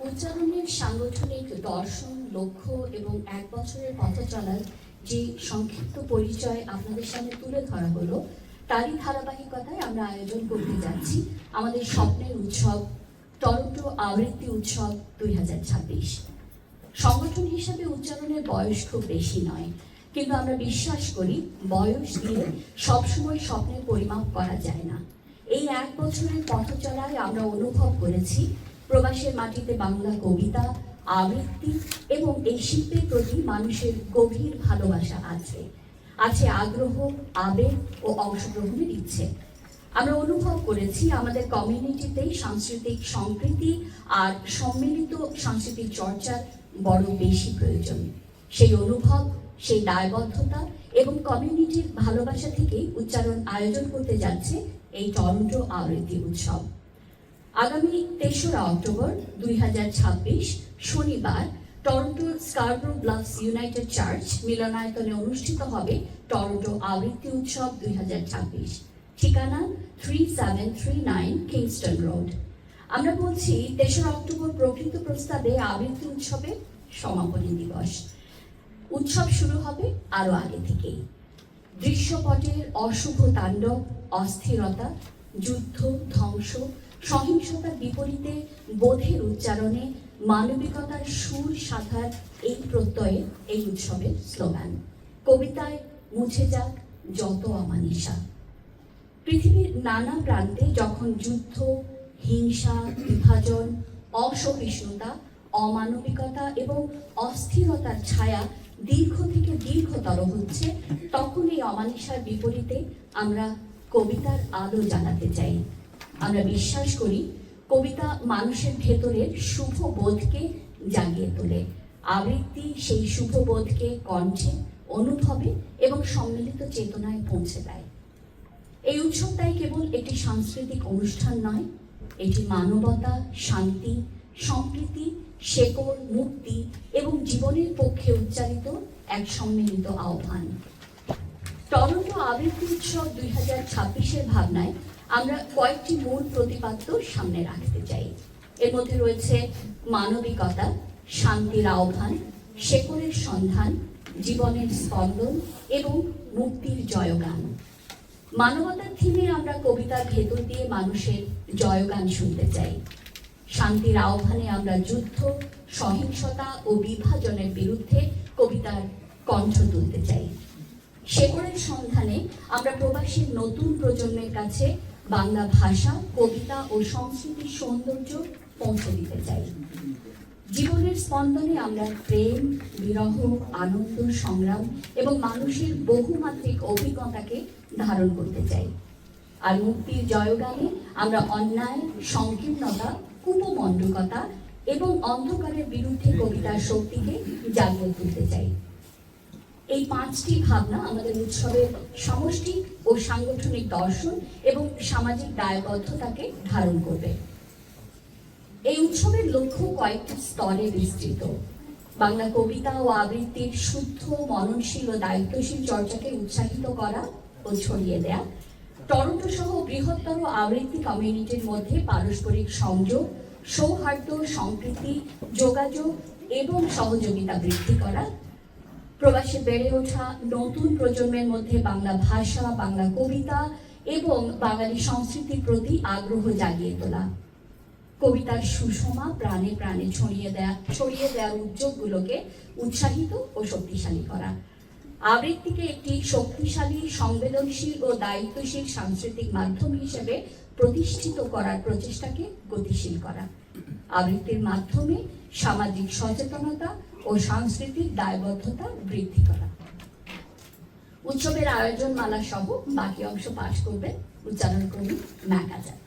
উচ্চারণের সাংগঠনিক দর্শন, লক্ষ্য এবং এক বছরের পথ চলার যে সংক্ষিপ্ত পরিচয় আপনাদের সামনে তুলে ধরা হলো, তারই ধারাবাহিকতায় আমরা আয়োজন করতে যাচ্ছি আমাদের স্বপ্নের উৎসব টরন্টো আবৃত্তি উৎসব 2026। সংগঠন হিসাবে উচ্চারণের বয়স খুব বেশি নয়, কিন্তু আমরা বিশ্বাস করি বয়স দিয়ে সবসময় স্বপ্নের পরিমাপ করা যায় না। এই এক বছরের পথ চলায় আমরা অনুভব করেছি প্রবাসের মাটিতে বাংলা কবিতা, আবৃত্তি এবং এই শিল্পের প্রতি মানুষের গভীর ভালোবাসা আছে আগ্রহ, আবেগ ও অংশগ্রহণের ইচ্ছে। আমরা অনুভব করেছি আমাদের কমিউনিটিতেই সাংস্কৃতিক সম্প্রীতি আর সম্মিলিত সাংস্কৃতিক চর্চার বড় বেশি প্রয়োজন। সেই অনুভব, সেই দায়বদ্ধতা এবং কমিউনিটির ভালোবাসা থেকেই উচ্চারণ আয়োজন করতে যাচ্ছে এই টরন্টো আবৃত্তি উৎসব। আগামী 3রা অক্টোবর 2026 শনিবার টরন্টো স্কারব্রো ব্লাফস ইউনাইটেড চার্চ মিলনায়তনে অনুষ্ঠিত হবে টরন্টো আবৃত্তি উৎসব 2026। ঠিকানা 3739 কিংস্টন রোড। আমরা বলছি 3রা অক্টোবর প্রকৃত প্রস্তাবে আবৃত্তি উৎসবের সমাপনী দিবস। উৎসব শুরু হবে আরো আগে থেকেই। দৃশ্যপটের অশুভ তাণ্ডব, অস্থিরতা, যুদ্ধ, ধ্বংস, সহিংসতার বিপরীতে বোধের উচ্চারণে মানবিকতার সুর সাধার এই প্রত্যয়ে এই উৎসবের স্লোগান। কবিতায় মুছে যাক যত অমানিসা। পৃথিবীর নানা প্রান্তে যখন যুদ্ধ, হিংসা, বিভাজন, অসহিষ্ণুতা, অমানবিকতা এবং অস্থিরতার ছায়া দীর্ঘ থেকে দীর্ঘতর হচ্ছে, তখন এই অমানিসার বিপরীতে আমরা কবিতার আলো জ্বালাতে চাই। আমরা বিশ্বাস করি কবিতা মানুষের ভেতরের শুভ বোধকে জাগিয়ে তোলে। আবৃত্তি সেই শুভ বোধকে কণ্ঠে, অনুভবে এবং সম্মিলিত চেতনায় পৌঁছে দেয়। এই উৎসব তাই কেবল একটি সাংস্কৃতিক অনুষ্ঠান নয়, এটি মানবতা, শান্তি, সম্প্রীতি, শেকড়, মুক্তি এবং জীবনের পক্ষে উচ্চারিত এক সম্মিলিত আহ্বান। টরন্টো আবৃত্তি উৎসব 2026-এর ভাবনায় আমরা কয়েকটি মূল প্রতিপাদ্য সামনে রাখতে চাই। এর মধ্যে রয়েছে মানবিকতা, শান্তির আহ্বান, শেকড়ের সন্ধান, জীবনের স্পন্দন এবং মুক্তির জয়গান। মানবতার থিমে আমরা কবিতার ভেতর দিয়ে মানুষের জয়গান শুনতে চাই। শান্তির আহ্বানে আমরা যুদ্ধ, সহিংসতা ও বিভাজনের বিরুদ্ধে কবিতার কণ্ঠ তুলতে চাই। শেকড়ের সন্ধানে আমরা প্রবাসীর নতুন প্রজন্মের কাছে বাংলা ভাষা, কবিতা ও সংস্কৃতির সৌন্দর্য পৌঁছে দিতে চাই। জীবনের স্পন্দনে আমরা প্রেম, বিরহ, আনন্দ, সংগ্রাম এবং মানুষের বহুমাত্রিক অভিজ্ঞতাকে ধারণ করতে চাই। আর মুক্তির জয়গানে আমরা অন্যায়, সংকীর্ণতা, কুপমণ্ডকতা এবং অন্ধকারের বিরুদ্ধে কবিতার শক্তিকে জাগিয়ে তুলতে চাই। এই 5টি ভাবনা আমাদের উৎসবের সমষ্টি ও সাংগঠনিক দর্শন এবং সামাজিক দায়বদ্ধতাকে ধারণ করবে। এই উৎসবের লক্ষ্য কয়েকটি স্তরে বিস্তৃত। বাংলা কবিতা ও আবৃত্তির শুদ্ধ, মননশীল ও দায়িত্বশীল চর্চাকে উৎসাহিত করা ও ছড়িয়ে দেয়া, টরন্টো সহ বৃহত্তর আবৃত্তি কমিউনিটির মধ্যে পারস্পরিক সংযোগ, সৌহার্দ্য, সম্প্রীতি, যোগাযোগ এবং সহযোগিতা বৃদ্ধি করা, প্রবাসে বেড়ে ওঠা নতুন প্রজন্মের মধ্যে বাংলা ভাষা, বাংলা কবিতা এবং বাঙালি সংস্কৃতির প্রতি আগ্রহ জাগিয়ে তোলা, কবিতার সুষমা প্রাণে প্রাণে ছড়িয়ে দেওয়ার উদ্যোগগুলোকে উৎসাহিত ও শক্তিশালী করা, আবৃত্তিকে একটি শক্তিশালী, সংবেদনশীল ও দায়িত্বশীল সাংস্কৃতিক মাধ্যম হিসেবে প্রতিষ্ঠিত করার প্রচেষ্টাকে গতিশীল করা, আবৃত্তির মাধ্যমে সামাজিক সচেতনতা ও সাংস্কৃতিক দায়বদ্ধতা বৃদ্ধি করা। উৎসবের আয়োজনমালা সহ বাকি অংশ পাঠ করবেন উচ্চারণ কর্মী ম্যাক আজাদ।